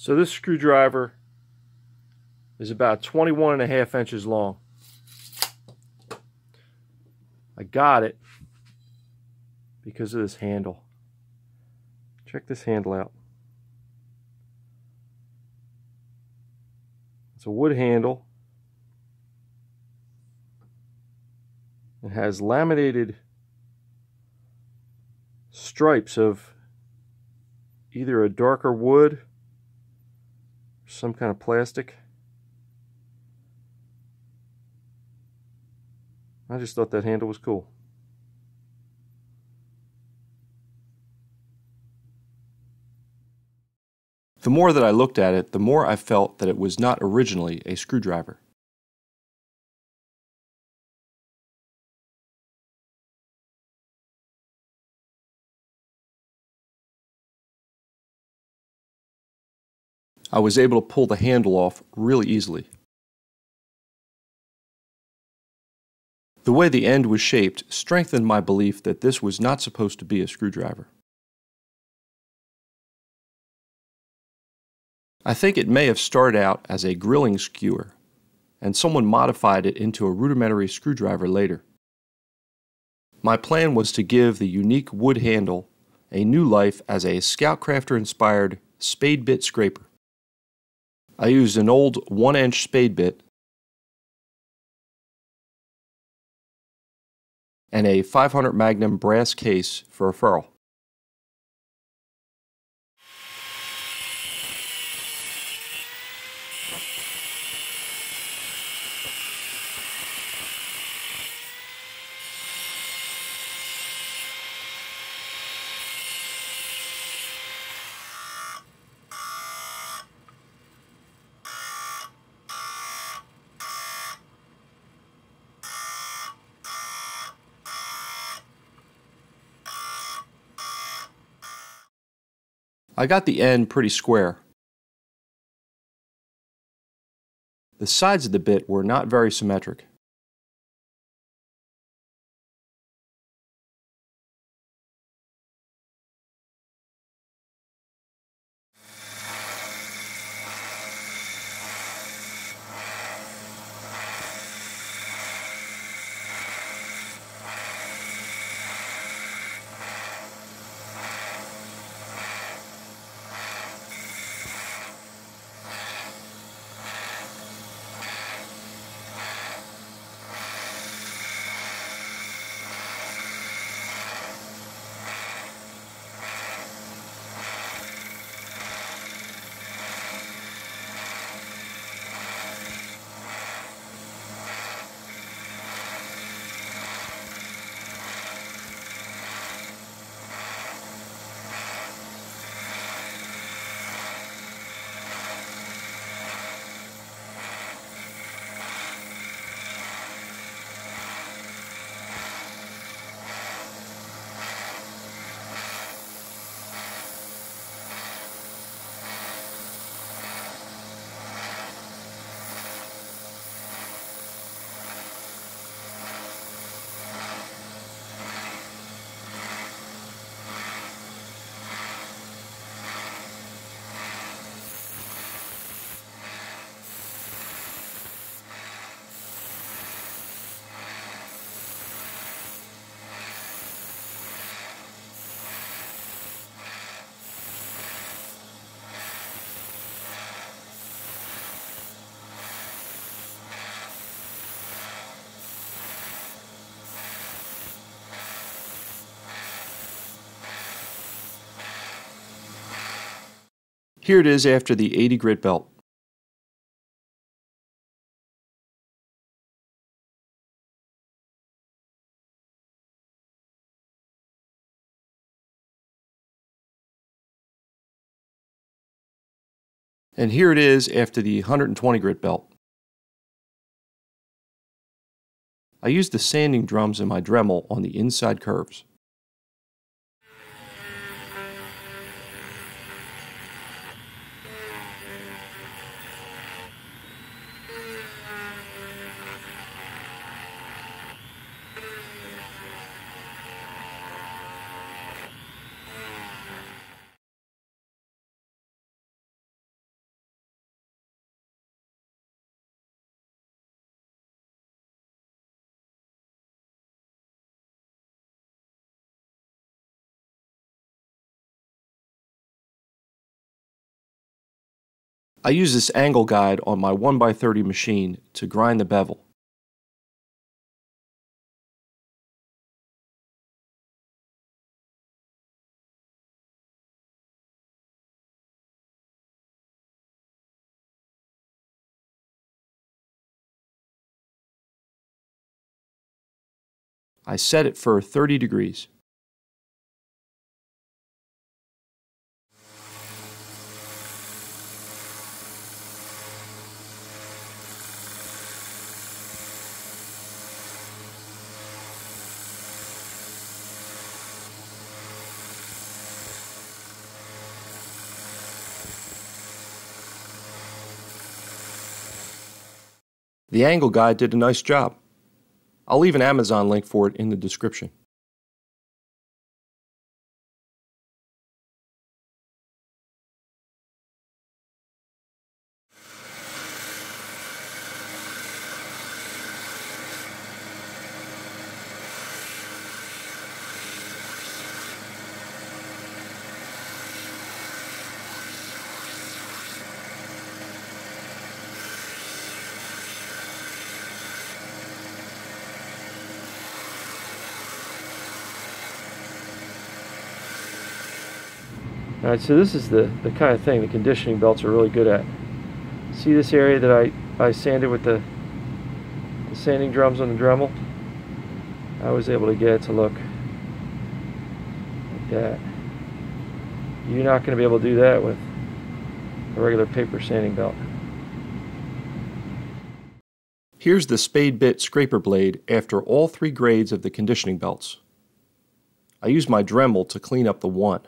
So this screwdriver is about 21.5 inches long. I got it because of this handle. Check this handle out. It's a wood handle. It has laminated stripes of either a darker wood or some kind of plastic. I just thought that handle was cool. The more that I looked at it, the more I felt that it was not originally a screwdriver. I was able to pull the handle off really easily. The way the end was shaped strengthened my belief that this was not supposed to be a screwdriver. I think it may have started out as a grilling skewer, and someone modified it into a rudimentary screwdriver later. My plan was to give the unique wood handle a new life as a Scoutcrafter-inspired spade bit scraper. I used an old 1-inch spade bit and a 500 Magnum brass case for a ferrule. I got the end pretty square. The sides of the bit were not very symmetric. Here it is after the 80 grit belt. And here it is after the 120 grit belt. I used the sanding drums in my Dremel on the inside curves. I use this angle guide on my 1x30 machine to grind the bevel. I set it for 30 degrees. The angle guide did a nice job. I'll leave an Amazon link for it in the description. Alright, so this is the kind of thing the conditioning belts are really good at. See this area that I sanded with the sanding drums on the Dremel? I was able to get it to look like that. You're not going to be able to do that with a regular paper sanding belt. Here's the Spade bit scraper blade after all 3 grades of the conditioning belts. I used my Dremel to clean up the one.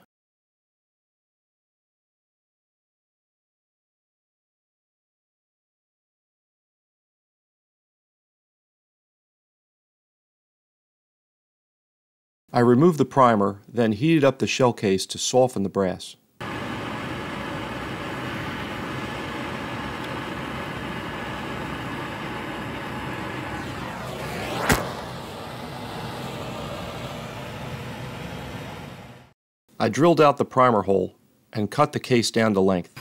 I removed the primer, then heated up the shell case to soften the brass. I drilled out the primer hole and cut the case down to length.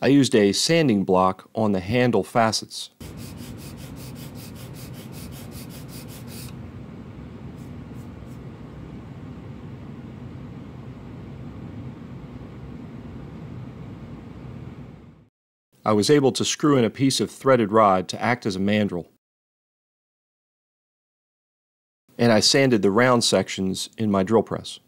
I used a sanding block on the handle facets. I was able to screw in a piece of threaded rod to act as a mandrel. And I sanded the round sections in my drill press.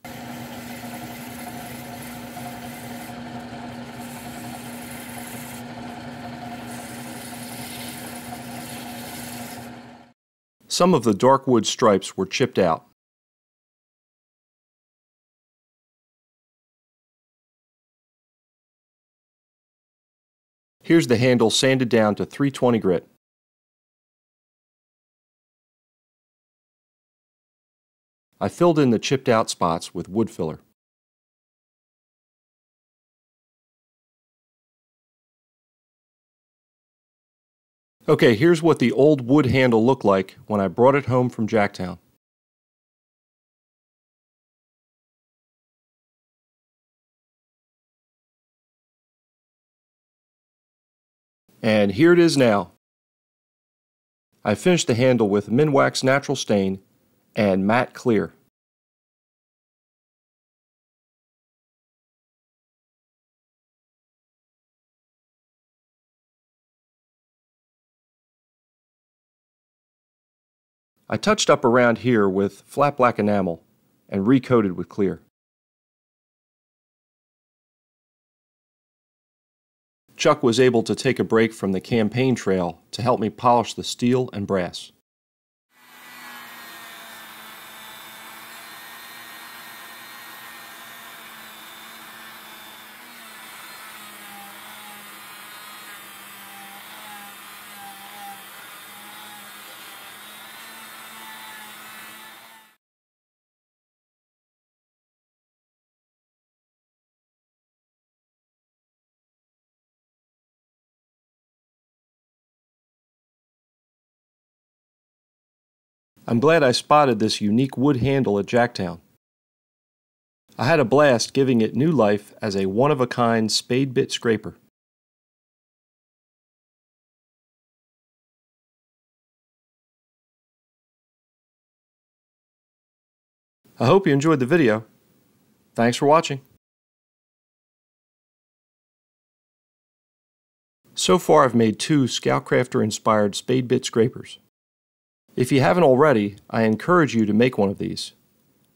Some of the dark wood stripes were chipped out. Here's the handle sanded down to 320 grit. I filled in the chipped out spots with wood filler. Okay, here's what the old wood handle looked like when I brought it home from Jacktown. And here it is now. I finished the handle with Minwax Natural Stain and Matte Clear. I touched up around here with flat black enamel and recoated with clear. Chuck was able to take a break from the campaign trail to help me polish the steel and brass. I'm glad I spotted this unique wood handle at Jacktown. I had a blast giving it new life as a one-of-a-kind spade bit scraper. I hope you enjoyed the video. Thanks for watching. So far I've made 2 Scoutcrafter inspired spade bit scrapers. If you haven't already, I encourage you to make one of these.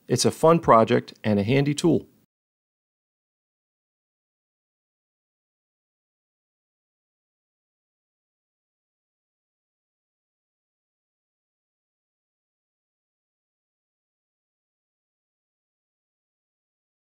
It's a fun project and a handy tool.